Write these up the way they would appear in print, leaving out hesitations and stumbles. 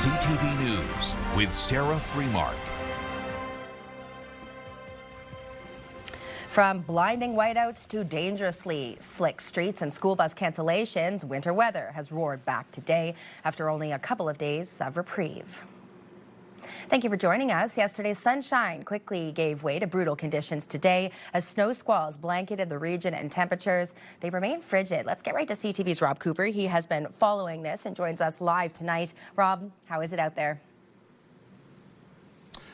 CTV News with Sarah Freemark. From blinding whiteouts to dangerously slick streets and school bus cancellations, winter weather has roared back today after only a couple of days of reprieve. Thank you for joining us. Yesterday's sunshine quickly gave way to brutal conditions today as snow squalls blanketed the region and temperatures, they remain frigid. Let's get right to CTV's Rob Cooper. He has been following this and joins us live tonight. Rob, how is it out there?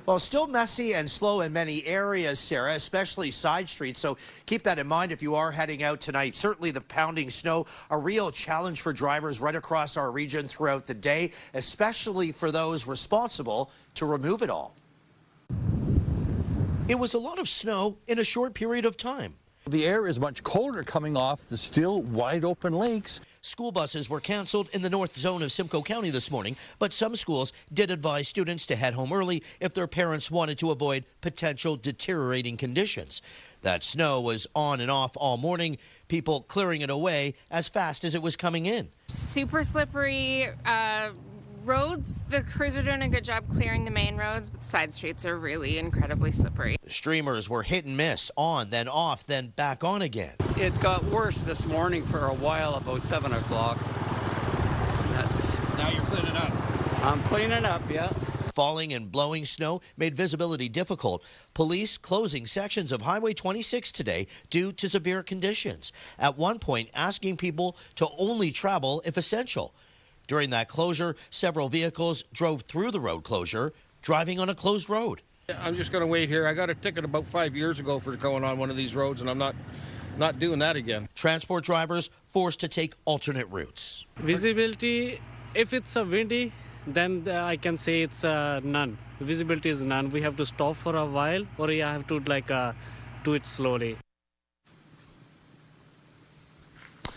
Well, still messy and slow in many areas, Sarah, especially side streets. So keep that in mind if you are heading out tonight. Certainly the pounding snow, a real challenge for drivers right across our region throughout the day, especially for those responsible to remove it all. It was a lot of snow in a short period of time. The air is much colder coming off the still wide open lakes. School buses were canceled in the north zone of Simcoe County this morning, but some schools did advise students to head home early if their parents wanted to avoid potential deteriorating conditions. That snow was on and off all morning, people clearing it away as fast as it was coming in. Super slippery roads. The crews are doing a good job clearing the main roads, but side streets are really incredibly slippery. The streamers were hit and miss, on, then off, then back on again. It got worse this morning for a while, about 7 o'clock. Now you're cleaning up. I'm cleaning up, yeah. Falling and blowing snow made visibility difficult. Police closing sections of Highway 26 today due to severe conditions. At one point, asking people to only travel if essential. During that closure, several vehicles drove through the road closure, driving on a closed road. I'm just going to wait here. I got a ticket about 5 years ago for going on one of these roads, and I'm not doing that again. Transport drivers forced to take alternate routes. Visibility, if it's a windy, then I can say it's none. Visibility is none. We have to stop for a while, or you have to do it slowly.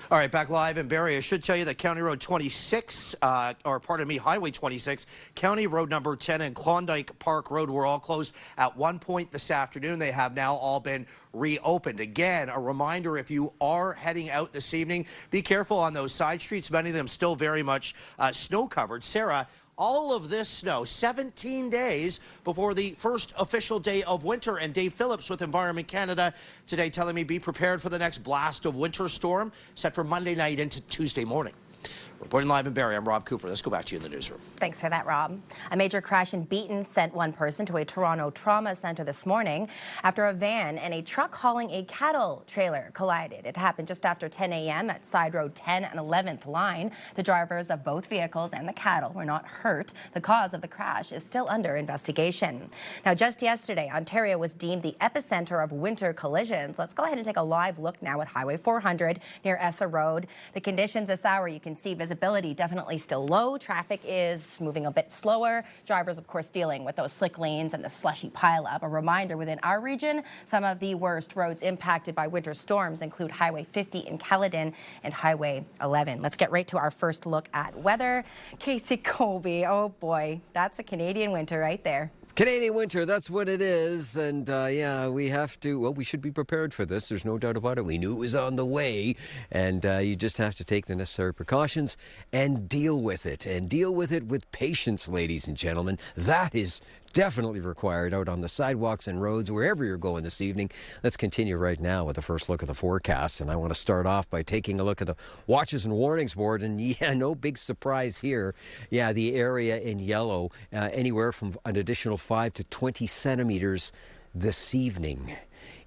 All right, back live in Barrie. I should tell you that County Road 26, Highway 26, County Road number 10 and Klondike Park Road were all closed at one point this afternoon. They have now all been reopened. Again, a reminder, if you are heading out this evening, be careful on those side streets. Many of them still very much snow covered. Sarah, all of this snow, 17 days before the first official day of winter. And Dave Phillips with Environment Canada today telling me be prepared for the next blast of winter storm set for Monday night into Tuesday morning. Reporting live in Barrie, I'm Rob Cooper. Let's go back to you in the newsroom. Thanks for that, Rob. A major crash in Beaton sent one person to a Toronto trauma center this morning after a van and a truck hauling a cattle trailer collided. It happened just after 10 a.m. at Side Road 10 and 11th line. The drivers of both vehicles and the cattle were not hurt. The cause of the crash is still under investigation. Now, just yesterday, Ontario was deemed the epicenter of winter collisions. Let's go ahead and take a live look now at Highway 400 near Essa Road. The conditions this hour, you can see visibility definitely still low. Traffic is moving a bit slower. Drivers, of course, dealing with those slick lanes and the slushy pileup. A reminder, within our region, some of the worst roads impacted by winter storms include Highway 50 in Caledon and Highway 11. Let's get right to our first look at weather. Casey Colby, oh boy, that's a Canadian winter right there. Canadian winter, that's what it is. And yeah, we should be prepared for this. There's no doubt about it. We knew it was on the way. And you just have to take the necessary precautions and deal with it. And deal with it with patience, ladies and gentlemen. That is definitely required out on the sidewalks and roads, wherever you're going this evening. Let's continue right now with the first look at the forecast. And I want to start off by taking a look at the watches and warnings board. And yeah, no big surprise here. Yeah, the area in yellow, anywhere from an additional 5 to 20 centimeters this evening.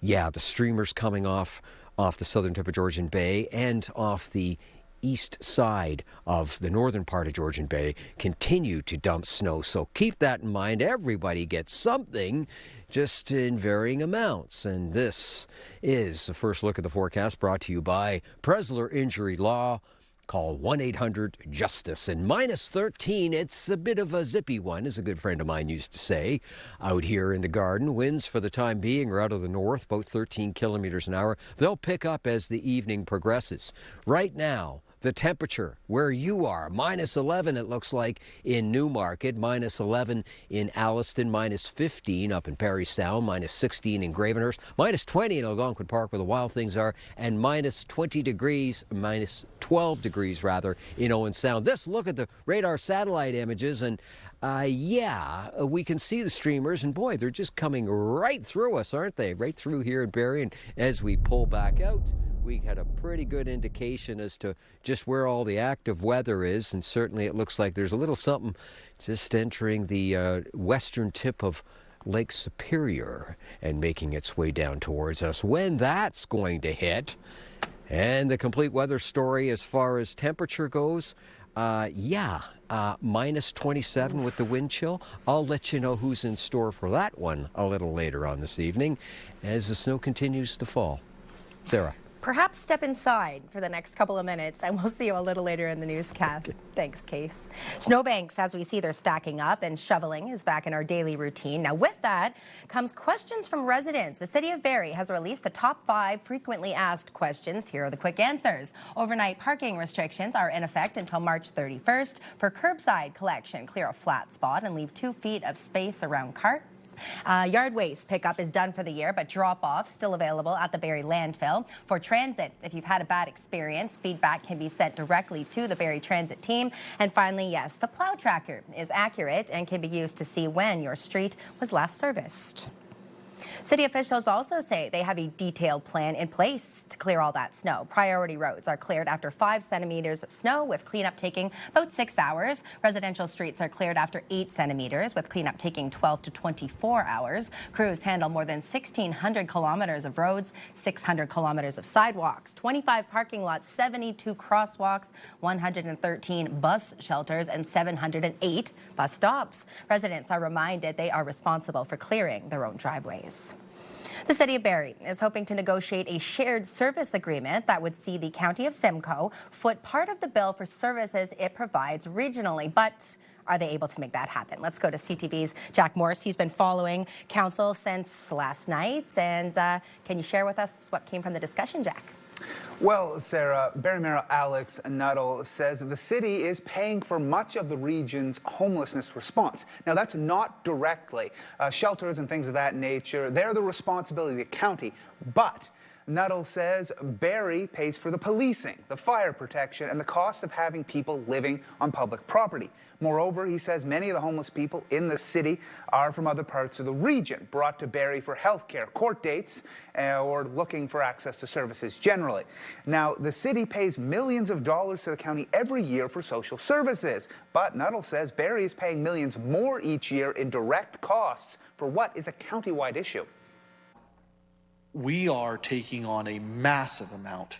Yeah, the streamers coming off the southern tip of Georgian Bay and off the east side of the northern part of Georgian Bay continue to dump snow. So keep that in mind. Everybody gets something, just in varying amounts. And this is the first look at the forecast brought to you by Presler Injury Law. Call 1-800-JUSTICE. And minus 13, it's a bit of a zippy one, as a good friend of mine used to say. Out here in the garden, winds for the time being are out of the north, about 13 kilometers an hour. They'll pick up as the evening progresses. Right now, the temperature where you are. -11 it looks like in Newmarket, -11 in Alliston, -15 up in Parry Sound, -16 in Gravenhurst, -20 in Algonquin Park where the wild things are, and -20 degrees, -12 degrees rather, in Owen Sound. This look at the radar satellite images, and we can see the streamers, and boy, they're just coming right through us, aren't they? Right through here in Barrie, and as we pull back out, we had a pretty good indication as to just where all the active weather is, and certainly it looks like there's a little something just entering the western tip of Lake Superior and making its way down towards us. When that's going to hit, and the complete weather story as far as temperature goes, -27 with the wind chill. I'll let you know who's in store for that one a little later on this evening as the snow continues to fall. Sarah. Perhaps step inside for the next couple of minutes, and we'll see you a little later in the newscast. Thanks, Case. Snowbanks, as we see, they're stacking up, and shoveling is back in our daily routine. Now, with that comes questions from residents. The City of Barrie has released the top 5 frequently asked questions. Here are the quick answers. Overnight parking restrictions are in effect until March 31st. For curbside collection, clear a flat spot and leave 2 feet of space around carts. Yard waste pickup is done for the year, but drop-off still available at the Barrie landfill. For transit, if you've had a bad experience, feedback can be sent directly to the Barrie Transit team. And finally, yes, the plow tracker is accurate and can be used to see when your street was last serviced. City officials also say they have a detailed plan in place to clear all that snow. Priority roads are cleared after 5 centimeters of snow, with cleanup taking about 6 hours. Residential streets are cleared after 8 centimeters, with cleanup taking 12 to 24 hours. Crews handle more than 1,600 kilometers of roads, 600 kilometers of sidewalks, 25 parking lots, 72 crosswalks, 113 bus shelters, and 708 bus stops. Residents are reminded they are responsible for clearing their own driveways. The City of Barrie is hoping to negotiate a shared service agreement that would see the County of Simcoe foot part of the bill for services it provides regionally. But are they able to make that happen? Let's go to CTV's Jack Morris. He's been following council since last night. And can you share with us what came from the discussion, Jack? Well, Sarah, Barrie Mayor Alex Nuttall says the city is paying for much of the region's homelessness response. Now, that's not directly. Shelters and things of that nature, they're the responsibility of the county. But Nuttall says Barrie pays for the policing, the fire protection, and the cost of having people living on public property. Moreover, he says many of the homeless people in the city are from other parts of the region, brought to Barrie for healthcare, court dates, or looking for access to services generally. Now, the city pays millions of dollars to the county every year for social services, but Nuttall says Barrie is paying millions more each year in direct costs for what is a county-wide issue. We are taking on a massive amount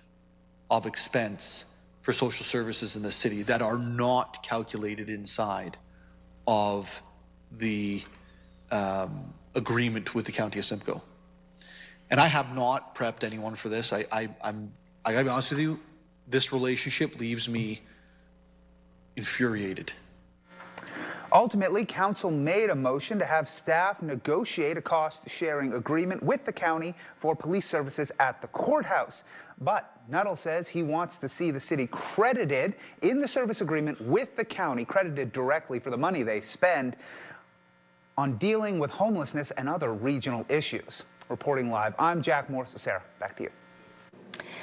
of expense for social services in the city that are not calculated inside of the agreement with the County of Simcoe. And I have not prepped anyone for this. I gotta be honest with you, this relationship leaves me infuriated. Ultimately, council made a motion to have staff negotiate a cost-sharing agreement with the county for police services at the courthouse. But Nuttall says he wants to see the city credited in the service agreement with the county, credited directly for the money they spend on dealing with homelessness and other regional issues. Reporting live, I'm Jack Morris. Sarah, back to you.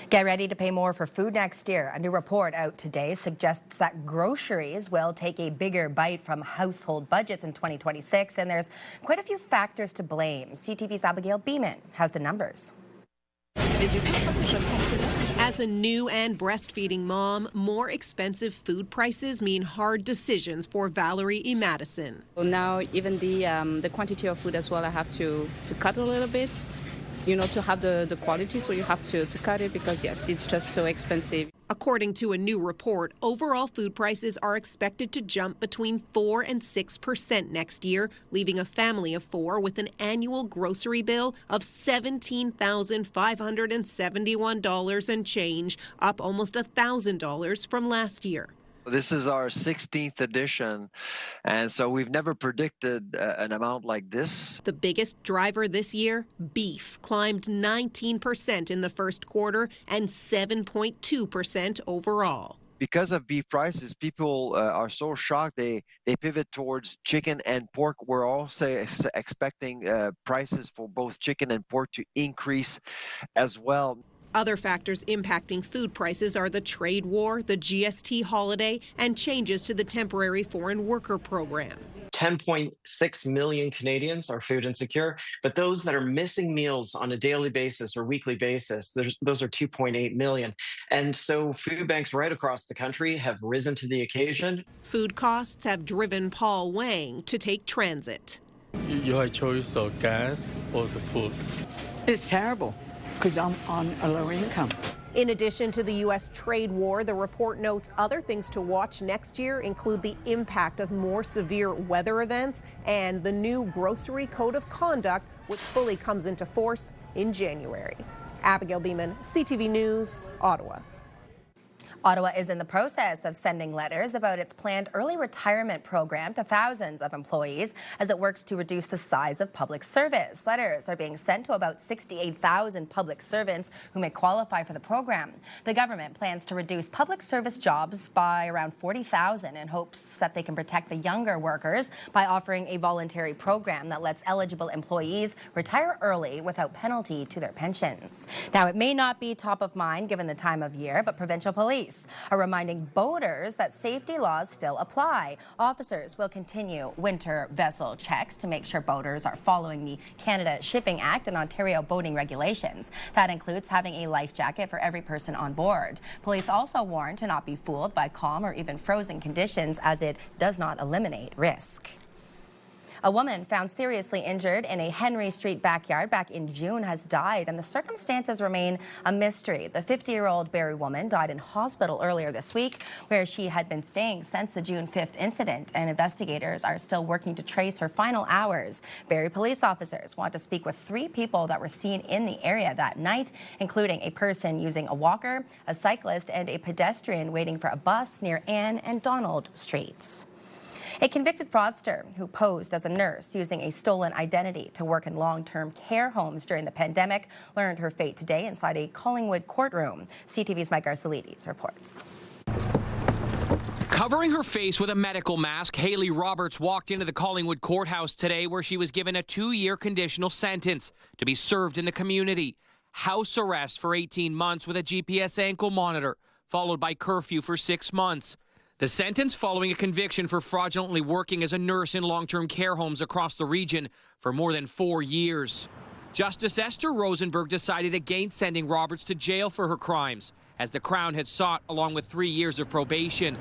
Get ready to pay more for food next year. A new report out today suggests that groceries will take a bigger bite from household budgets in 2026, and there's quite a few factors to blame. CTV's Abigail Beeman has the numbers. As a new and breastfeeding mom, more expensive food prices mean hard decisions for Valerie E. Madison. Well, now even the quantity of food as well, I have to cut a little bit, you know, to have the quality, so you have to cut it because, yes, it's just so expensive. According to a new report, overall food prices are expected to jump between 4% and 6% next year, leaving a family of 4 with an annual grocery bill of $17,571 and change, up almost $1,000 from last year. This is our 16th edition, and so we've never predicted an amount like this. The biggest driver this year, beef, climbed 19% in the first quarter and 7.2% overall. because of beef prices, people are so shocked they pivot towards chicken and pork. We're also expecting prices for both chicken and pork to increase as well. Other factors impacting food prices are the trade war, the GST holiday, and changes to the temporary foreign worker program. 10.6 million Canadians are food insecure, but those that are missing meals on a daily basis or weekly basis, those are 2.8 million. And so food banks right across the country have risen to the occasion. Food costs have driven Paul Wang to take transit. You have a choice of gas or the food. It's terrible because I'm on a lower income. In addition to the U.S. trade war, the report notes other things to watch next year include the impact of more severe weather events and the new grocery code of conduct, which fully comes into force in January. Abigail Beeman, CTV News, Ottawa. Ottawa is in the process of sending letters about its planned early retirement program to thousands of employees as it works to reduce the size of public service. Letters are being sent to about 68,000 public servants who may qualify for the program. The government plans to reduce public service jobs by around 40,000 in hopes that they can protect the younger workers by offering a voluntary program that lets eligible employees retire early without penalty to their pensions. Now, it may not be top of mind given the time of year, but provincial police are reminding boaters that safety laws still apply. Officers will continue winter vessel checks to make sure boaters are following the Canada Shipping Act and Ontario boating regulations. That includes having a life jacket for every person on board. Police also warn to not be fooled by calm or even frozen conditions, as it does not eliminate risk. A woman found seriously injured in a Henry Street backyard back in June has died, and the circumstances remain a mystery. The 50-year-old Barrie woman died in hospital earlier this week, where she had been staying since the June 5th incident, and investigators are still working to trace her final hours. Barrie police officers want to speak with 3 people that were seen in the area that night, including a person using a walker, a cyclist, and a pedestrian waiting for a bus near Ann and Donald Streets. A convicted fraudster who posed as a nurse using a stolen identity to work in long-term care homes during the pandemic learned her fate today inside a Collingwood courtroom. CTV's Mike Arcelides reports. Covering her face with a medical mask, Haley Roberts walked into the Collingwood courthouse today, where she was given a 2-year conditional sentence to be served in the community. House arrest for 18 months with a GPS ankle monitor, followed by curfew for 6 months. The sentence following a conviction for fraudulently working as a nurse in long-term care homes across the region for more than 4 years. Justice Esther Rosenberg decided against sending Roberts to jail for her crimes, as the Crown had sought along with 3 years of probation.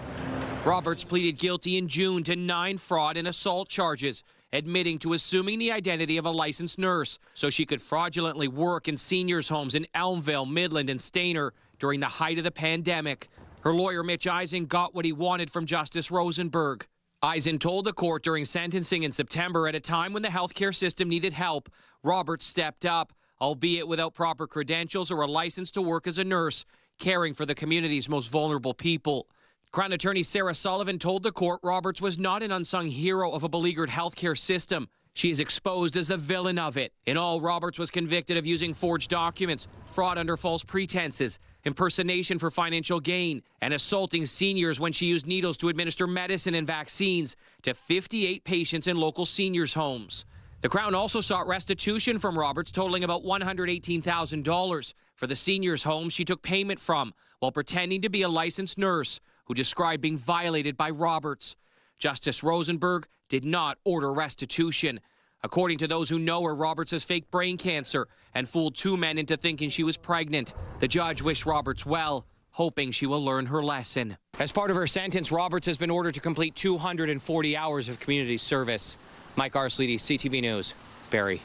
Roberts pleaded guilty in June to 9 fraud and assault charges, admitting to assuming the identity of a licensed nurse so she could fraudulently work in seniors' homes in Elmvale, Midland, and Stayner during the height of the pandemic. Her lawyer, Mitch Eisen, got what he wanted from Justice Rosenberg. Eisen told the court during sentencing in September, at a time when the healthcare system needed help, Roberts stepped up, albeit without proper credentials or a license to work as a nurse, caring for the community's most vulnerable people. Crown Attorney Sarah Sullivan told the court Roberts was not an unsung hero of a beleaguered healthcare system. She is exposed as the villain of it. In all, Roberts was convicted of using forged documents, fraud under false pretenses, impersonation for financial gain, and assaulting seniors when she used needles to administer medicine and vaccines to 58 patients in local seniors' homes. The Crown also sought restitution from Roberts totaling about $118,000 for the seniors' homes she took payment from while pretending to be a licensed nurse who described being violated by Roberts. Justice Rosenberg did not order restitution. According to those who know her, Roberts has faked brain cancer and fooled 2 men into thinking she was pregnant. The judge wished Roberts well, hoping she will learn her lesson. As part of her sentence, Roberts has been ordered to complete 240 hours of community service. Mike Arcelides, CTV News, Barrie.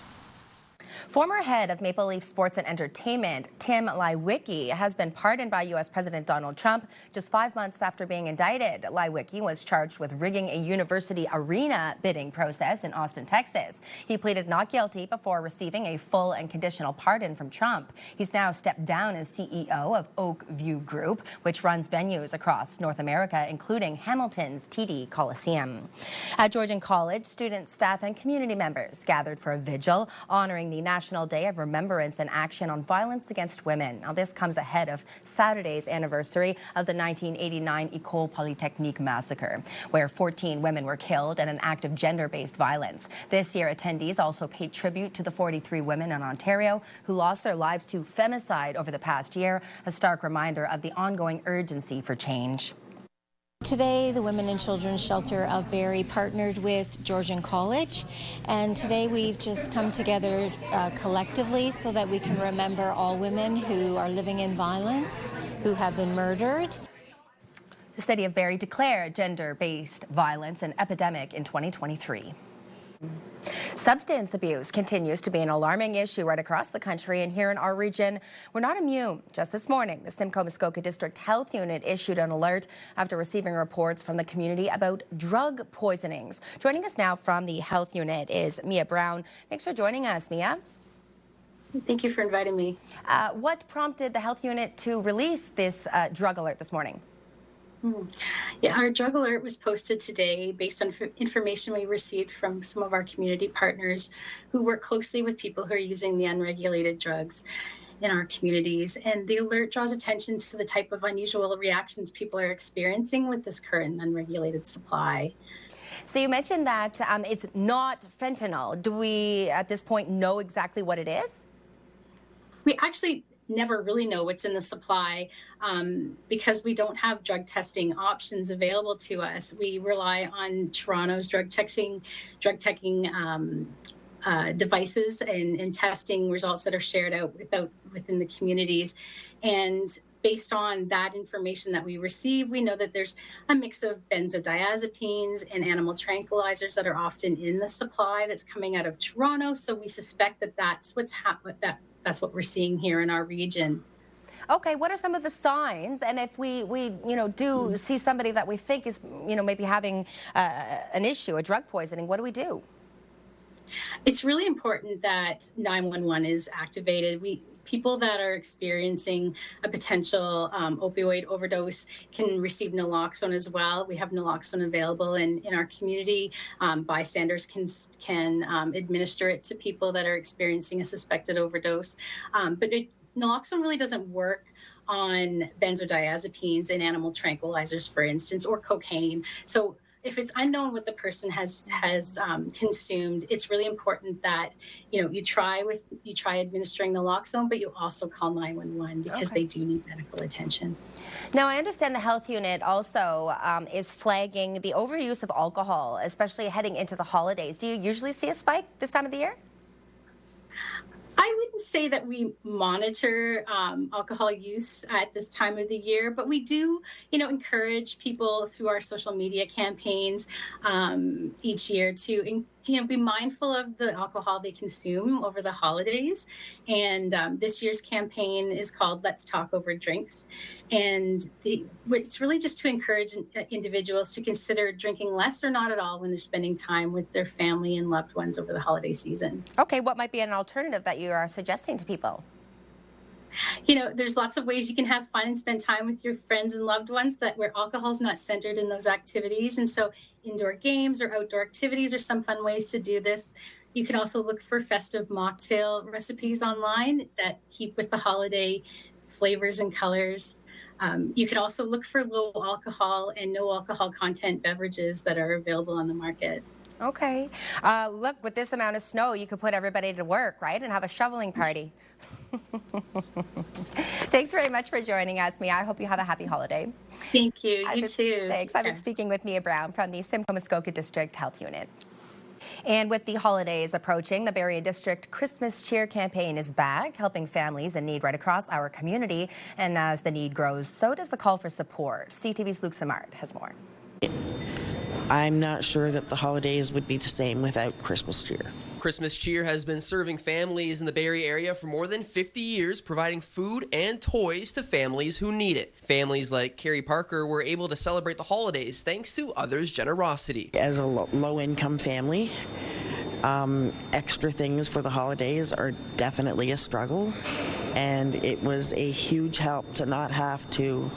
Former head of Maple Leaf Sports and Entertainment, Tim Leiweke, has been pardoned by U.S. President Donald Trump just 5 months after being indicted. Leiweke was charged with rigging a university arena bidding process in Austin, Texas. He pleaded not guilty before receiving a full and conditional pardon from Trump. He's now stepped down as CEO of Oak View Group, which runs venues across North America, including Hamilton's TD Coliseum. At Georgian College, students, staff, and community members gathered for a vigil honoring the National Day of Remembrance and Action on Violence Against Women. Now, this comes ahead of Saturday's anniversary of the 1989 École Polytechnique massacre, where 14 women were killed in an act of gender-based violence. This year, attendees also paid tribute to the 43 women in Ontario who lost their lives to femicide over the past year, a stark reminder of the ongoing urgency for change. Today, the Women and Children's Shelter of Barrie partnered with Georgian College, and today we've just come together collectively so that we can remember all women who are living in violence, who have been murdered. The city of Barrie declared gender-based violence an epidemic in 2023. Substance abuse continues to be an alarming issue right across the country, and here in our region, we're not immune. Just this morning, the Simcoe-Muskoka District Health Unit issued an alert after receiving reports from the community about drug poisonings. Joining us now from the Health Unit is Mia Brown. Thanks for joining us, Mia. Thank you for inviting me. What prompted the Health Unit to release this drug alert this morning? Yeah, our drug alert was posted today based on information we received from some of our community partners who work closely with people who are using the unregulated drugs in our communities. And the alert draws attention to the type of unusual reactions people are experiencing with this current unregulated supply. So you mentioned that it's not fentanyl. Do we, at this point, know exactly what it is? We actually never really know what's in the supply because we don't have drug testing options available to us. We rely on Toronto's drug testing devices and testing results that are shared out within the communities. And based on that information that we receive, we know that there's a mix of benzodiazepines and animal tranquilizers that are often in the supply that's coming out of Toronto. So we suspect that that's what's that's what we're seeing here in our region. Okay, what are some of the signs? And if we do see somebody that we think is, maybe having an issue, a drug poisoning, what do we do? It's really important that 911 is activated. People that are experiencing a potential opioid overdose can receive naloxone as well. We have naloxone available in our community. Bystanders can administer it to people that are experiencing a suspected overdose. But naloxone really doesn't work on benzodiazepines and animal tranquilizers, for instance, or cocaine. So if it's unknown what the person has consumed, it's really important that you try administering naloxone, but you also call 911 because they do need medical attention. Now, I understand the Health Unit also is flagging the overuse of alcohol, especially heading into the holidays. Do you usually see a spike this time of the year? I wouldn't say that we monitor alcohol use at this time of the year, but we do, encourage people through our social media campaigns each year to, be mindful of the alcohol they consume over the holidays. And this year's campaign is called Let's Talk Over Drinks. And it's really just to encourage individuals to consider drinking less or not at all when they're spending time with their family and loved ones over the holiday season. Okay, what might be an alternative that you are suggesting to people? There's lots of ways you can have fun and spend time with your friends and loved ones where alcohol is not centered in those activities. And so indoor games or outdoor activities are some fun ways to do this. You can also look for festive mocktail recipes online that keep with the holiday flavors and colors. You can also look for low alcohol and no alcohol content beverages that are available on the market. Okay. Look, with this amount of snow, you could put everybody to work, right, and have a shoveling party. Thanks very much for joining us, Mia. I hope you have a happy holiday. Thank you. You too. Thanks. I've been speaking with Mia Brown from the Simcoe-Muskoka District Health Unit. And with the holidays approaching, the Barrie District Christmas Cheer campaign is back, helping families in need right across our community. And as the need grows, so does the call for support. CTV's Luke Samard has more. I'm not sure that the holidays would be the same without Christmas Cheer. Christmas Cheer has been serving families in the Barrie area for more than 50 years, providing food and toys to families who need it. Families like Carrie Parker were able to celebrate the holidays thanks to others' generosity. As a low-income family, extra things for the holidays are definitely a struggle, and it was a huge help to not have to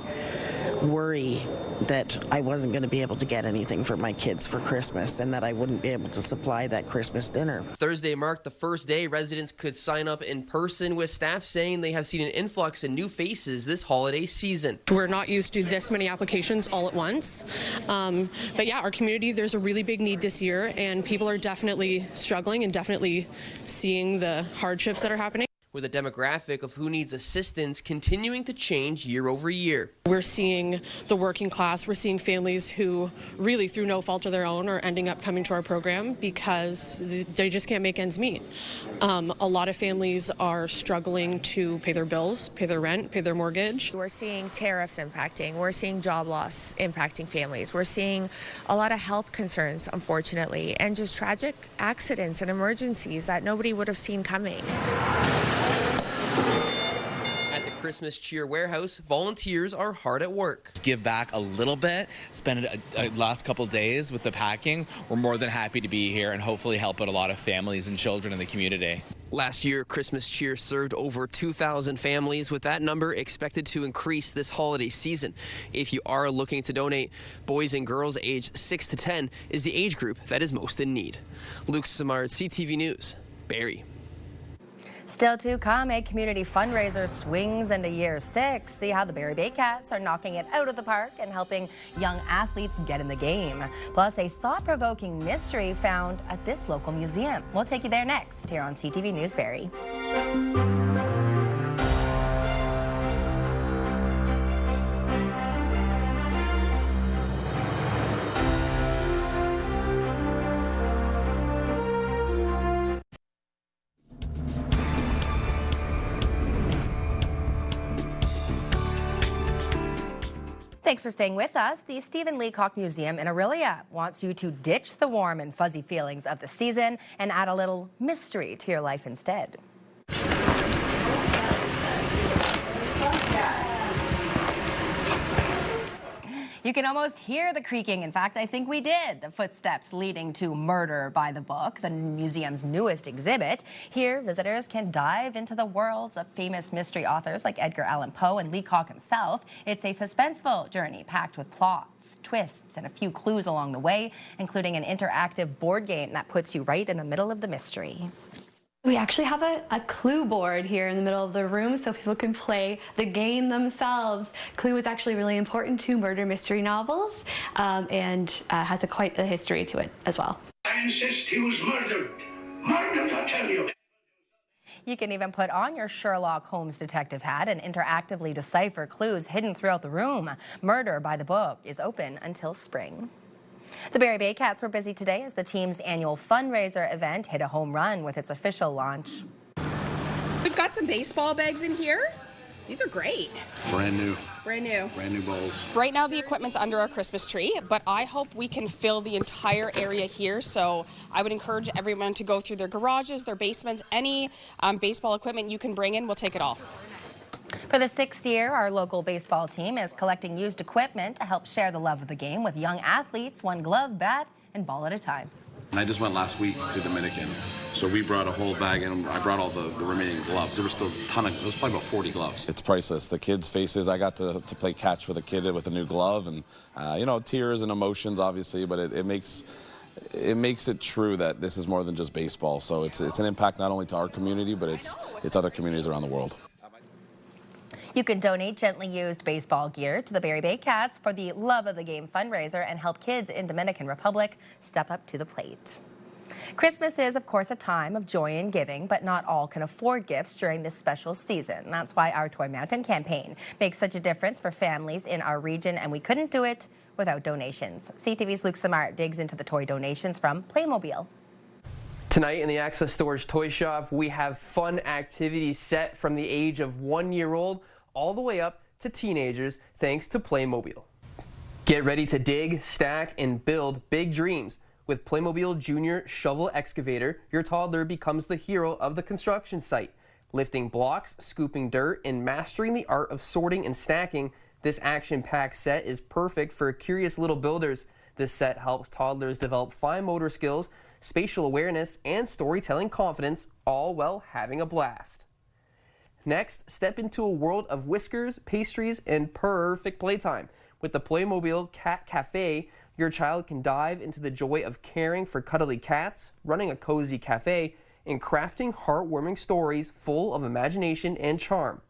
worry that I wasn't going to be able to get anything for my kids for Christmas and that I wouldn't be able to supply that Christmas dinner. Thursday marked the first day residents could sign up in person, with staff saying they have seen an influx in new faces this holiday season. We're not used to this many applications all at once. But yeah, our community, there's a really big need this year, and people are definitely struggling and definitely seeing the hardships that are happening. With a demographic of who needs assistance continuing to change year over year. We're seeing the working class, we're seeing families who really through no fault of their own are ending up coming to our program because they just can't make ends meet. A lot of families are struggling to pay their bills, pay their rent, pay their mortgage. We're seeing tariffs impacting, we're seeing job loss impacting families, we're seeing a lot of health concerns, unfortunately, and just tragic accidents and emergencies that nobody would have seen coming. At the Christmas Cheer Warehouse, volunteers are hard at work. Give back a little bit, spend a last couple days with the packing. We're more than happy to be here and hopefully help out a lot of families and children in the community. Last year, Christmas Cheer served over 2,000 families, with that number expected to increase this holiday season. If you are looking to donate, boys and girls aged 6 to 10 is the age group that is most in need. Luke Samard, CTV News, Barrie. Still to come, a community fundraiser swings into year 6. See how the Barrie Baycats are knocking it out of the park and helping young athletes get in the game. Plus, a thought-provoking mystery found at this local museum. We'll take you there next here on CTV News Barrie. Thanks for staying with us. The Stephen Leacock Museum in Orillia wants you to ditch the warm and fuzzy feelings of the season and add a little mystery to your life instead. You can almost hear the creaking. In fact, I think we did. The footsteps leading to Murder by the Book, the museum's newest exhibit. Here, visitors can dive into the worlds of famous mystery authors like Edgar Allan Poe and Leacock himself. It's a suspenseful journey packed with plots, twists, and a few clues along the way, including an interactive board game that puts you right in the middle of the mystery. We actually have a clue board here in the middle of the room so people can play the game themselves. Clue is actually really important to murder mystery novels and has quite a history to it as well. I insist he was murdered. Murdered, I tell you. You can even put on your Sherlock Holmes detective hat and interactively decipher clues hidden throughout the room. Murder by the Book is open until spring. The Barrie Baycats were busy today as the team's annual fundraiser event hit a home run with its official launch. We've got some baseball bags in here. These are great. Brand new. Brand new. Brand new balls. Right now the equipment's under our Christmas tree, but I hope we can fill the entire area here. So I would encourage everyone to go through their garages, their basements, any baseball equipment you can bring in, we'll take it all. For the 6th year, our local baseball team is collecting used equipment to help share the love of the game with young athletes, one glove, bat, and ball at a time. I just went last week to Dominican, so we brought a whole bag, and I brought all the remaining gloves. There was still a ton of, it was probably about 40 gloves. It's priceless. The kids' faces, I got to play catch with a kid with a new glove, and you know, tears and emotions, obviously, but it makes it true that this is more than just baseball. So it's an impact not only to our community, but it's other communities around the world. You can donate gently used baseball gear to the Barrie Baycats for the Love of the Game fundraiser and help kids in Dominican Republic step up to the plate. Christmas is, of course, a time of joy and giving, but not all can afford gifts during this special season. That's why our Toy Mountain campaign makes such a difference for families in our region, and we couldn't do it without donations. CTV's Luke Samart digs into the toy donations from Playmobil. Tonight in the Access Storage Toy Shop, we have fun activities set from the age of 1-year-old all the way up to teenagers, thanks to Playmobil. Get ready to dig, stack, and build big dreams. With Playmobil Junior Shovel Excavator, your toddler becomes the hero of the construction site. Lifting blocks, scooping dirt, and mastering the art of sorting and stacking, this action-packed set is perfect for curious little builders. This set helps toddlers develop fine motor skills, spatial awareness, and storytelling confidence, all while having a blast. Next, step into a world of whiskers, pastries, and perfect playtime With the Playmobil Cat Cafe, your child can dive into the joy of caring for cuddly cats, running a cozy cafe, and crafting heartwarming stories full of imagination and charm.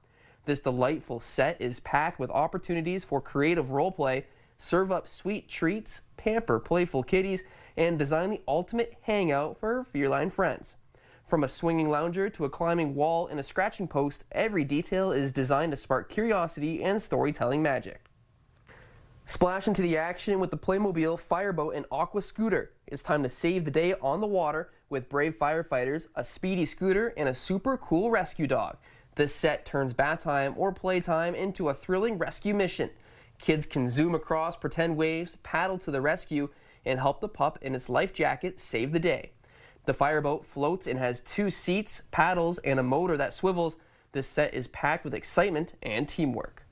This delightful set is packed with opportunities for creative role play, serve up sweet treats, pamper playful kitties, and design the ultimate hangout for feline friends. From a swinging lounger to a climbing wall and a scratching post, every detail is designed to spark curiosity and storytelling magic. Splash into the action with the Playmobil Fireboat and Aqua Scooter. It's time to save the day on the water with brave firefighters, a speedy scooter, and a super cool rescue dog. This set turns bath time or playtime into a thrilling rescue mission. Kids can zoom across pretend waves, paddle to the rescue, and help the pup in its life jacket save the day. The fireboat floats and has 2 seats, paddles, and a motor that swivels. This set is packed with excitement and teamwork.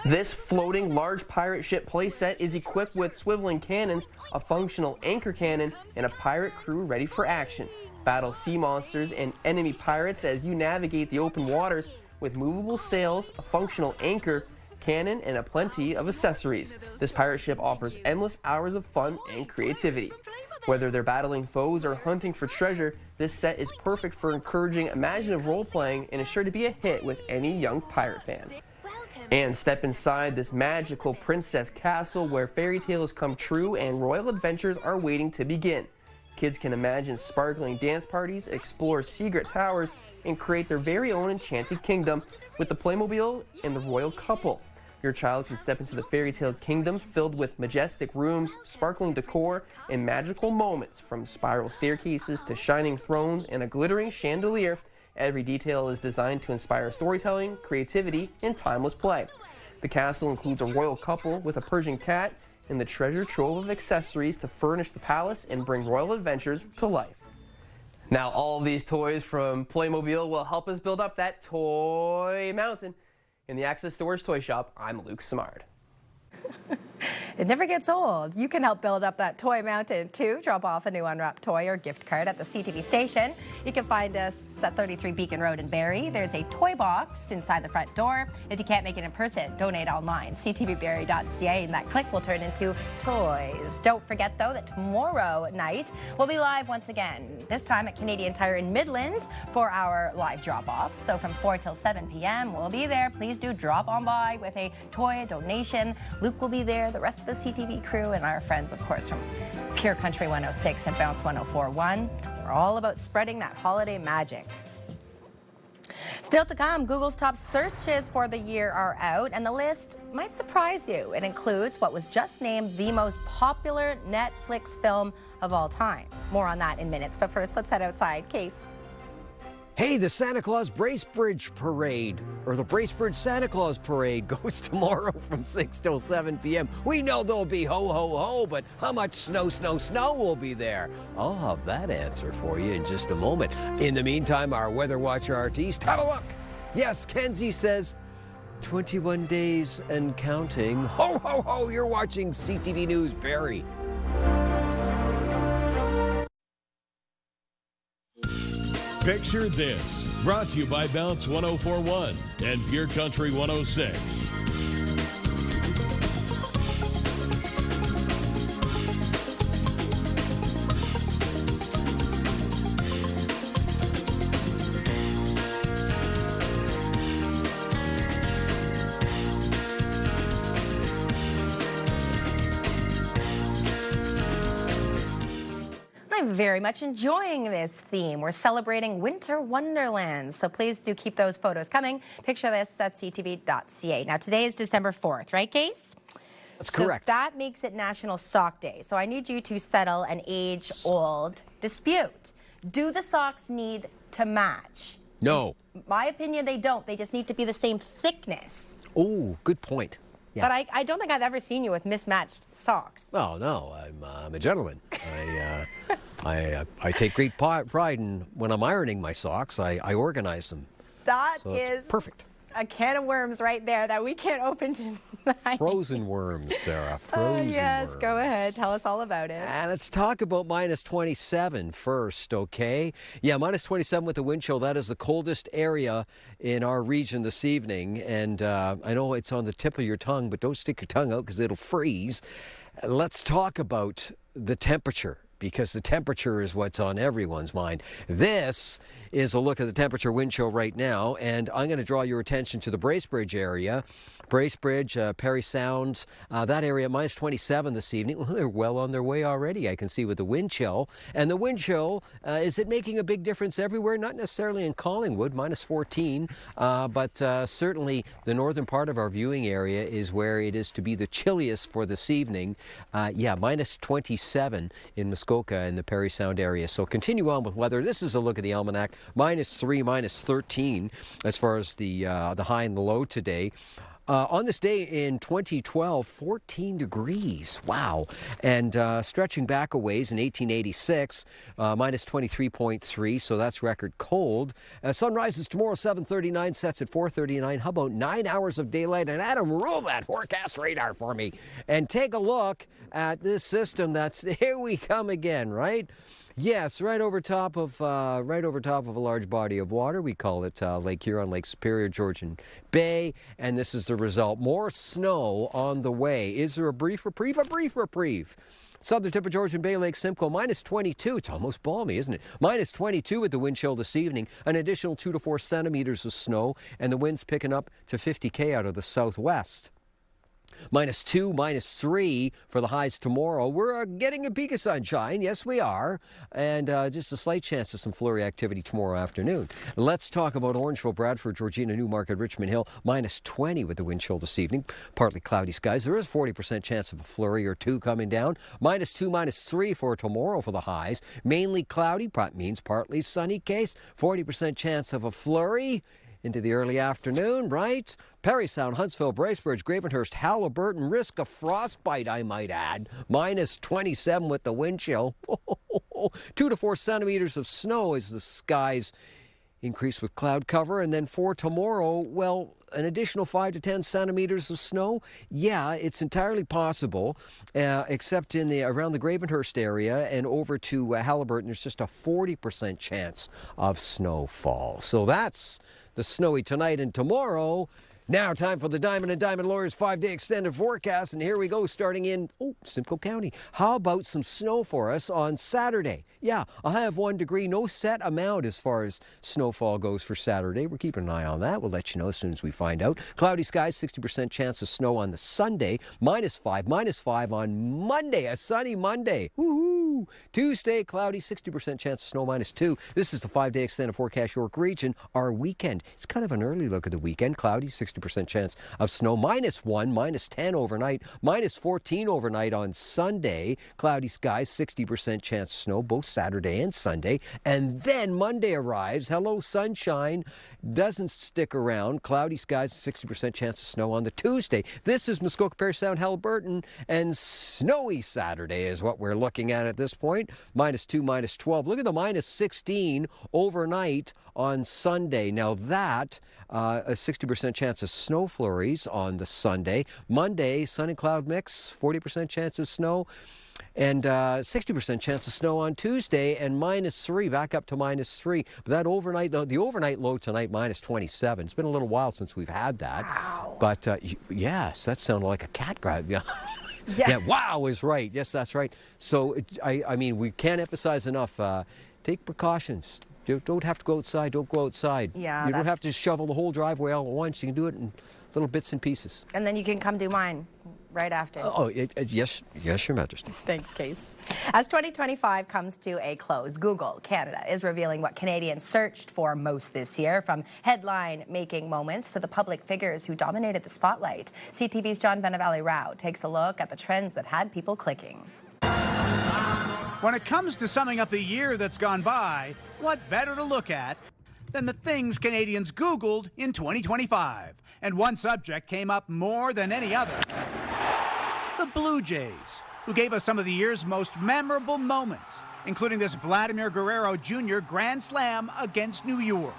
This floating large pirate ship playset is equipped with swiveling cannons, a functional anchor cannon, and a pirate crew ready for action. Battle sea monsters and enemy pirates as you navigate the open waters with movable sails, a functional anchor, cannon, and a plenty of accessories. This pirate ship offers endless hours of fun and creativity. Whether they're battling foes or hunting for treasure, this set is perfect for encouraging imaginative role-playing and is sure to be a hit with any young pirate fan. And step inside this magical princess castle where fairy tales come true and royal adventures are waiting to begin. Kids can imagine sparkling dance parties, explore secret towers, and create their very own enchanted kingdom with the Playmobil and the royal couple. Your child can step into the fairy tale kingdom filled with majestic rooms, sparkling decor, and magical moments. From spiral staircases to shining thrones and a glittering chandelier, every detail is designed to inspire storytelling, creativity, and timeless play. The castle includes a royal couple with a Persian cat and the treasure trove of accessories to furnish the palace and bring royal adventures to life. Now, all of these toys from Playmobil will help us build up that toy mountain. In the Access Storage Toy Shop, I'm Luke Simard. It never gets old. You can help build up that toy mountain too. Drop off a new unwrapped toy or gift card at the CTV station. You can find us at 33 Beacon Road in Barrie. There's a toy box inside the front door. If you can't make it in person, donate online. ctvbarrie.ca, and that click will turn into toys. Don't forget though that tomorrow night we'll be live once again. This time at Canadian Tire in Midland for our live drop-offs. So from 4 till 7 p.m. we'll be there. Please do drop on by with a toy donation. Luke will be there. The rest of the CTV crew and our friends, of course, from Pure Country 106 and Bounce 104.1. We're all about spreading that holiday magic. Still to come, Google's top searches for the year are out, and the list might surprise you. It includes what was just named the most popular Netflix film of all time. More on that in minutes, but first, let's head outside. Case. Hey, the Santa Claus Bracebridge Parade, or the Bracebridge Santa Claus Parade, goes tomorrow from 6 till 7 p.m. We know there'll be ho, ho, ho, but how much snow will be there? I'll have that answer for you in just a moment. In the meantime, our Weather Watcher artiste, have a look. Yes, Kenzie says 21 days and counting. Ho, ho, ho, you're watching CTV News Barrie. Picture this, brought to you by Bounce 104.1 and Pure Country 106. I'm very much enjoying this theme. We're celebrating winter wonderlands, so please do keep those photos coming. Picture this at ctv.ca. Now, today is December 4th, right, Case? That's correct. That makes it National Sock Day. So I need you to settle an age-old dispute. Do the socks need to match? No. In my opinion, they don't. They just need to be the same thickness. Oh, good point. Yeah. But I don't think I've ever seen you with mismatched socks. Oh, no, I'm a gentleman. I take great pride in when I'm ironing my socks, I organize them. That so is perfect. a can of worms right there that we can't open tonight. Frozen worms, Sarah. Frozen yes, worms. Go ahead. Tell us all about it. And let's talk about minus 27 first, okay? Yeah, minus 27 with the wind chill. That is the coldest area in our region this evening. And I know it's on the tip of your tongue, but don't stick your tongue out because it'll freeze. Let's talk about the temperature, because the temperature is what's on everyone's mind. This is a look at the temperature wind chill right now, and I'm going to draw your attention to the Bracebridge area. Bracebridge, Perry Sound, that area, minus 27 this evening. Well, they're well on their way already, I can see, with the wind chill. And the wind chill, is it making a big difference everywhere? Not necessarily in Collingwood, minus 14, but certainly the northern part of our viewing area is where it is to be the chilliest for this evening. Yeah, minus 27 in Muskoka and the Perry Sound area. So continue on with weather. This is a look at the almanac. Minus 3, minus 13 as far as the high and the low today. On this day in 2012, 14 degrees. Wow. And stretching back a ways in 1886, minus 23.3, so that's record cold. Sun rises tomorrow, 7:39, sets at 4:39. How about 9 hours of daylight? And Adam, roll that forecast radar for me. And take a look at this system that's, here we come again, right? Yes, right over top of a large body of water. We call it Lake Huron, Lake Superior, Georgian Bay, and this is the result. More snow on the way. Is there a brief reprieve? A brief reprieve. Southern tip of Georgian Bay, Lake Simcoe, minus 22. It's almost balmy, isn't it? Minus 22 with the wind chill this evening. An additional 2 to 4 centimeters of snow, and the wind's picking up to 50 k out of the southwest. Minus 2, minus 3 for the highs tomorrow. We're getting a peak of sunshine. Yes, we are. And just a slight chance of some flurry activity tomorrow afternoon. Let's talk about Orangeville, Bradford, Georgina, Newmarket, Richmond Hill. Minus 20 with the wind chill this evening. Partly cloudy skies. There is 40% chance of a flurry or two coming down. Minus 2, minus 3 for tomorrow for the highs. Mainly cloudy. Means partly sunny case. 40% chance of a flurry into the early afternoon, right? Perry Sound, Huntsville, Bracebridge, Gravenhurst, Halliburton, risk of frostbite, I might add. Minus 27 with the wind chill. 2 to 4 centimeters of snow as the skies increase with cloud cover. And then for tomorrow, well, an additional 5 to 10 centimeters of snow. Yeah, it's entirely possible, except in around the Gravenhurst area and over to Halliburton, there's just a 40% chance of snowfall. So that's the snowy tonight and tomorrow. Now time for the Diamond and Diamond Lawyers 5-day extended forecast, and here we go, starting in Simcoe County. How about some snow for us on Saturday? Yeah, a high of 1 degree, no set amount as far as snowfall goes for Saturday. We're keeping an eye on that. We'll let you know as soon as we find out. Cloudy skies, 60% chance of snow on the Sunday. minus 5 on Monday, a sunny Monday. Woohoo! Tuesday, cloudy, 60% chance of snow, minus 2. This is the 5-day extended forecast York region. Our weekend, it's kind of an early look at the weekend. Cloudy, 60% chance of snow, minus 1, minus 10 overnight, minus 14 overnight on Sunday. Cloudy skies, 60% chance of snow, both Saturday and Sunday. And then Monday arrives. Hello, sunshine. Doesn't stick around. Cloudy skies, 60% chance of snow on the Tuesday. This is Muskoka, Perry Sound, Halliburton, and snowy Saturday is what we're looking at this point. Minus 2, minus 12. Look at the minus 16 overnight on Sunday. Now that, a 60% chance of snow flurries on the Sunday. Monday, sun and cloud mix, 40% chance of snow. And 60% chance of snow on Tuesday, and minus 3, back up to minus 3. But that overnight, the overnight low tonight, minus 27. It's been a little while since we've had that. Wow. But yes, that sounded like a cat grab. Yeah. Yeah, wow is right. Yes, that's right. So, I mean, we can't emphasize enough. Take precautions. Don't have to go outside. Don't go outside. Yeah, you don't have to shovel the whole driveway all at once. You can do it in little bits and pieces. And then you can come do mine right after. Yes, Your Majesty. Thanks, Case. As 2025 comes to a close, Google Canada is revealing what Canadians searched for most this year, from headline-making moments to the public figures who dominated the spotlight. CTV's John Venevalley-Rao takes a look at the trends that had people clicking. When it comes to summing up the year that's gone by, what better to look at than the things Canadians Googled in 2025? And one subject came up more than any other. The Blue Jays, who gave us some of the year's most memorable moments, including this Vladimir Guerrero Jr. Grand Slam against New York.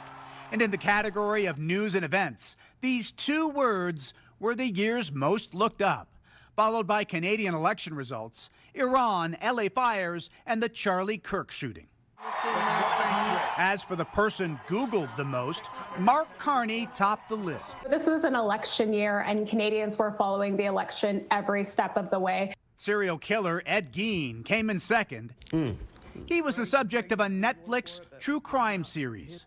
And in the category of news and events, these two words were the year's most looked up, followed by Canadian election results, Iran, LA fires, and the Charlie Kirk shooting. As for the person Googled the most, Mark Carney topped the list. This was an election year, and Canadians were following the election every step of the way. Serial killer Ed Gein came in second. He was the subject of a Netflix true crime series.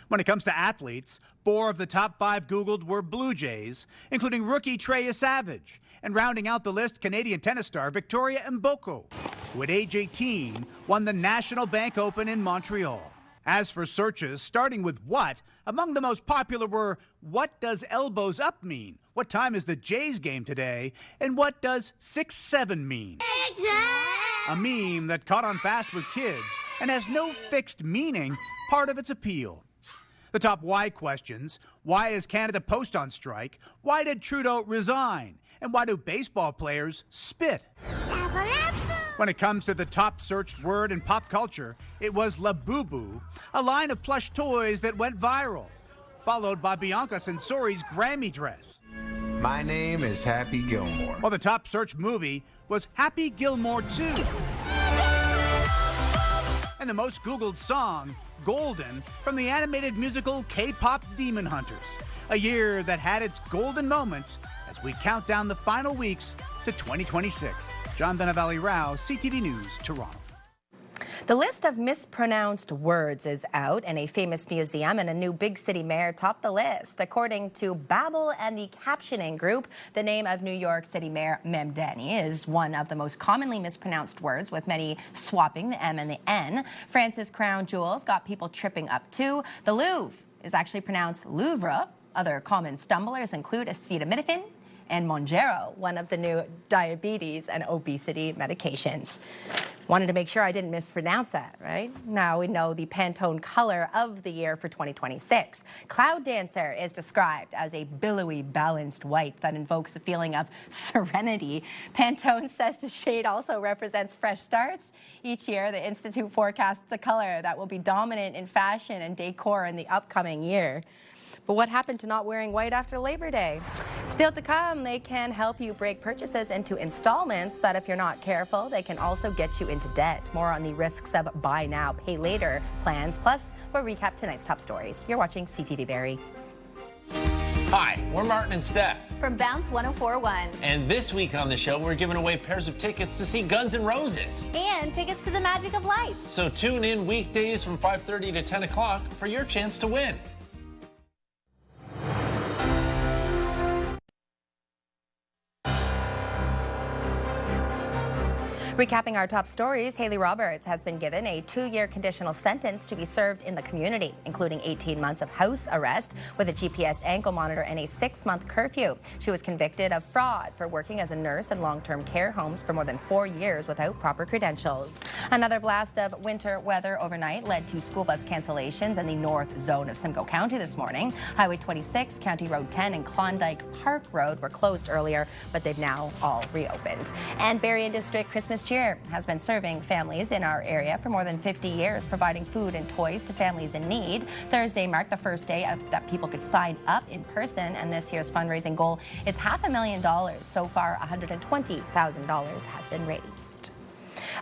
When it comes to athletes, 4 of the top 5 Googled were Blue Jays, including rookie Treya Savage, and rounding out the list, Canadian tennis star Victoria Mboko, who at age 18 won the National Bank Open in Montreal. As for searches, starting with what, among the most popular were, what does elbows up mean? What time is the Jays game today? And what does 6-7 mean? A meme that caught on fast with kids and has no fixed meaning, part of its appeal. The top why questions: why is Canada Post on strike? Why did Trudeau resign? And why do baseball players spit? When it comes to the top searched word in pop culture, it was La Boo Boo, a line of plush toys that went viral, followed by Bianca Censori's Grammy dress. My name is Happy Gilmore. While the top searched movie was Happy Gilmore 2. And the most Googled song, Golden, from the animated musical K-pop Demon Hunters. A year that had its golden moments as we count down the final weeks to 2026. John Benavalli Rao, CTV News, Toronto. The list of mispronounced words is out, and a famous museum and a new big city mayor topped the list. According to Babbel and the Captioning Group, the name of New York City Mayor Memdani is one of the most commonly mispronounced words, with many swapping the M and the N. France's crown jewels got people tripping up too. The Louvre is actually pronounced Louvre. Other common stumblers include acetaminophen and Mounjaro, one of the new diabetes and obesity medications. Wanted to make sure I didn't mispronounce that, right? Now we know the Pantone color of the year for 2026. Cloud Dancer is described as a billowy, balanced white that invokes the feeling of serenity. Pantone says the shade also represents fresh starts. Each year, the Institute forecasts a color that will be dominant in fashion and decor in the upcoming year. But what happened to not wearing white after Labor Day? Still to come, they can help you break purchases into installments, but if you're not careful, they can also get you into debt. More on the risks of buy now, pay later plans. Plus, we'll recap tonight's top stories. You're watching CTV Barrie. Hi, we're Martin and Steph from Bounce 104.1. And this week on the show, we're giving away pairs of tickets to see Guns N' Roses. And tickets to the Magic of Life. So tune in weekdays from 5:30 to 10 o'clock for your chance to win. Recapping our top stories, Haley Roberts has been given a 2-year conditional sentence to be served in the community, including 18 months of house arrest with a GPS ankle monitor and a 6-month curfew. She was convicted of fraud for working as a nurse in long-term care homes for more than 4 years without proper credentials. Another blast of winter weather overnight led to school bus cancellations in the north zone of Simcoe County this morning. Highway 26, County Road 10, and Klondike Park Road were closed earlier, but they've now all reopened. And Barrie District Christmas Cheer has been serving families in our area for more than 50 years, providing food and toys to families in need. Thursday marked the first day that people could sign up in person, and this year's fundraising goal is $500,000. So far, $120,000 has been raised.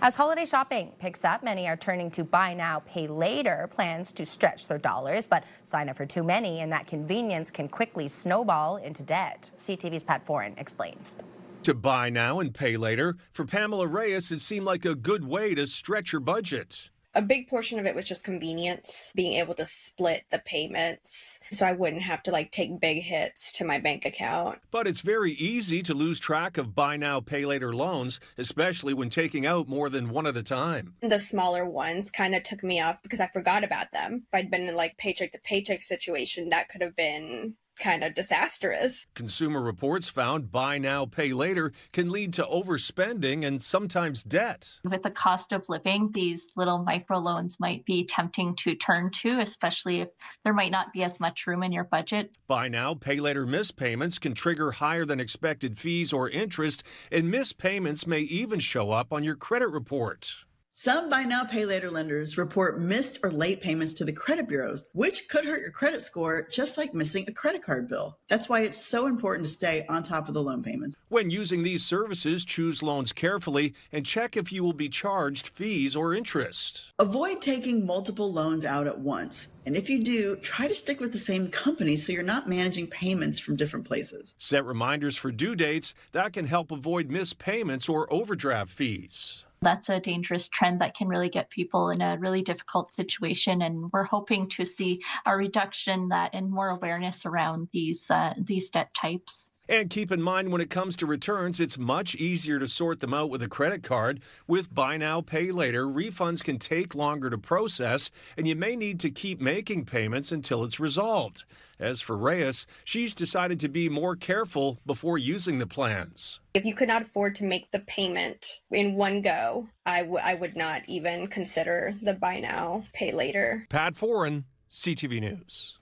As holiday shopping picks up, many are turning to buy now, pay later plans to stretch their dollars, but sign up for too many, and that convenience can quickly snowball into debt. CTV's Pat Foran explains. To buy now and pay later, for Pamela Reyes, it seemed like a good way to stretch your budget. A big portion of it was just convenience, being able to split the payments so I wouldn't have to take big hits to my bank account. But it's very easy to lose track of buy now, pay later loans, especially when taking out more than one at a time. The smaller ones kind of took me off because I forgot about them. If I'd been in paycheck to paycheck situation, that could have been kind of disastrous. Consumer Reports found buy now, pay later can lead to overspending and sometimes debt. With the cost of living, these little microloans might be tempting to turn to, especially if there might not be as much room in your budget. Buy now, pay later missed payments can trigger higher than expected fees or interest, and missed payments may even show up on your credit report. Some buy now, pay later lenders report missed or late payments to the credit bureaus, which could hurt your credit score, just like missing a credit card bill. That's why it's so important to stay on top of the loan payments. When using these services, choose loans carefully and check if you will be charged fees or interest. Avoid taking multiple loans out at once. And if you do, try to stick with the same company so you're not managing payments from different places. Set reminders for due dates. That can help avoid missed payments or overdraft fees. That's a dangerous trend that can really get people in a really difficult situation. And we're hoping to see a reduction in that and more awareness around these debt types. And keep in mind, when it comes to returns, it's much easier to sort them out with a credit card. With buy now, pay later, refunds can take longer to process, and you may need to keep making payments until it's resolved. As for Reyes, she's decided to be more careful before using the plans. If you could not afford to make the payment in one go, I would not even consider the buy now, pay later. Pat Foran, CTV News.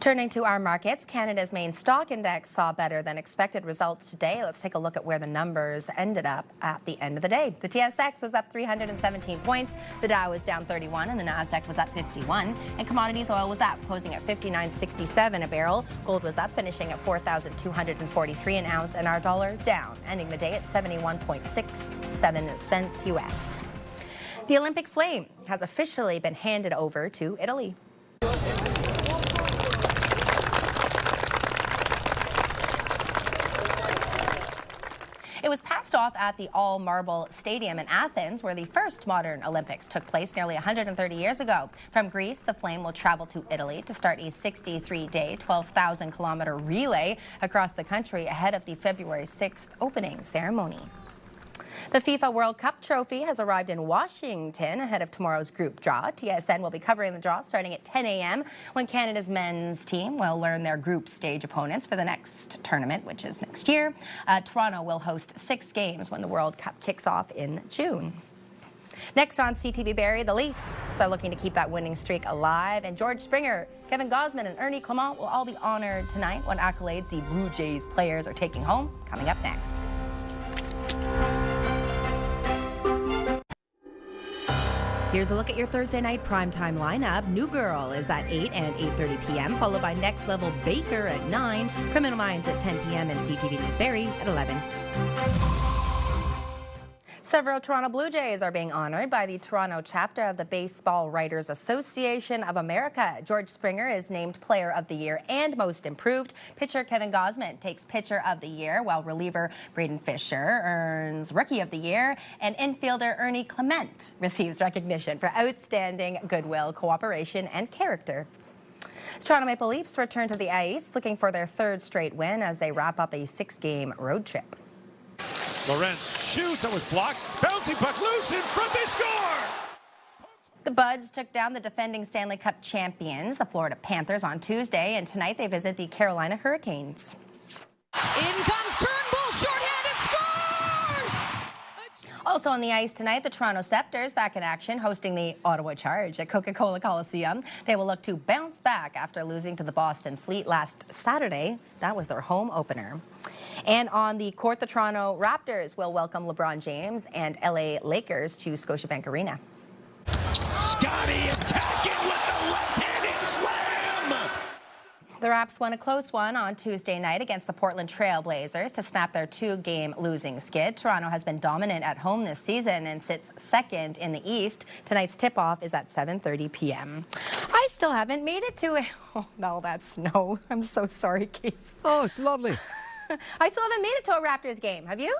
Turning to our markets, Canada's main stock index saw better than expected results today. Let's take a look at where the numbers ended up at the end of the day. The TSX was up 317 points, the Dow was down 31, and the Nasdaq was up 51. And commodities oil was up, closing at $59.67 a barrel. Gold was up, finishing at $4,243 an ounce, and our dollar down, ending the day at 71.67 cents US. The Olympic flame has officially been handed over to Italy. It was passed off at the all-marble stadium in Athens, where the first modern Olympics took place nearly 130 years ago. From Greece, the flame will travel to Italy to start a 63-day, 12,000-kilometer relay across the country ahead of the February 6th opening ceremony. The FIFA World Cup trophy has arrived in Washington ahead of tomorrow's group draw. TSN will be covering the draw starting at 10 a.m. when Canada's men's team will learn their group stage opponents for the next tournament, which is next year. Toronto will host 6 games when the World Cup kicks off in June. Next on CTV Barrie, the Leafs are looking to keep that winning streak alive, and George Springer, Kevin Gausman, and Ernie Clement will all be honored tonight. What accolades the Blue Jays players are taking home, coming up next. Here's a look at your Thursday night primetime lineup. New Girl is at 8 and 8:30 p.m., followed by Next Level Baker at 9, Criminal Minds at 10 p.m., and CTV News Barrie at 11. Several Toronto Blue Jays are being honored by the Toronto chapter of the Baseball Writers Association of America. George Springer is named Player of the Year and Most Improved. Pitcher Kevin Gausman takes Pitcher of the Year, while reliever Braden Fisher earns Rookie of the Year, and infielder Ernie Clement receives recognition for outstanding goodwill, cooperation, and character. Toronto Maple Leafs return to the ice, looking for their 3rd straight win as they wrap up a 6-game road trip. Lorentz shoots, that was blocked. Bouncing puck loose in front, they score! The Buds took down the defending Stanley Cup champions, the Florida Panthers, on Tuesday, and tonight they visit the Carolina Hurricanes. In comes Turnbull, shorthanded, scores! Also on the ice tonight, the Toronto Scepters back in action, hosting the Ottawa Charge at Coca-Cola Coliseum. They will look to bounce back after losing to the Boston Fleet last Saturday. That was their home opener. And on the court, the Toronto Raptors will welcome LeBron James and LA Lakers to Scotiabank Arena. Scotty attacking with the left-handed slam! The Raps won a close one on Tuesday night against the Portland Trail Blazers to snap their 2-game losing skid. Toronto has been dominant at home this season and sits 2nd in the East. Tonight's tip-off is at 7:30 p.m. I still haven't made it to it. Oh, no, that's snow. I'm so sorry, Case. Oh, it's lovely. I still haven't made it to a Raptors game. Have you?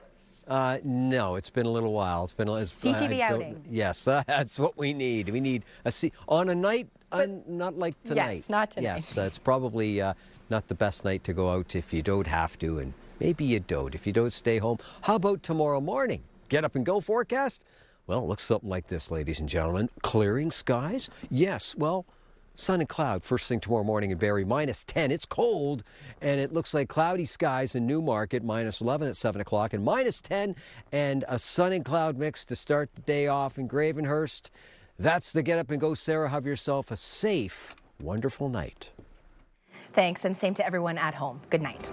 No, it's been a little while. It's been CTV outing. Yes, that's what we need. We need on a night, not like tonight. Yes, not tonight. Yes, it's probably not the best night to go out if you don't have to, and maybe you don't. If you don't, stay home. How about tomorrow morning? Get up and go forecast? Well, it looks something like this, ladies and gentlemen. Clearing skies? Yes, well, sun and cloud first thing tomorrow morning in Barrie, -10. It's cold, and it looks like cloudy skies in Newmarket, -11 at 7 o'clock, and -10, and a sun and cloud mix to start the day off in Gravenhurst. That's the Get Up and Go, Sarah. Have yourself a safe, wonderful night. Thanks, and same to everyone at home. Good night.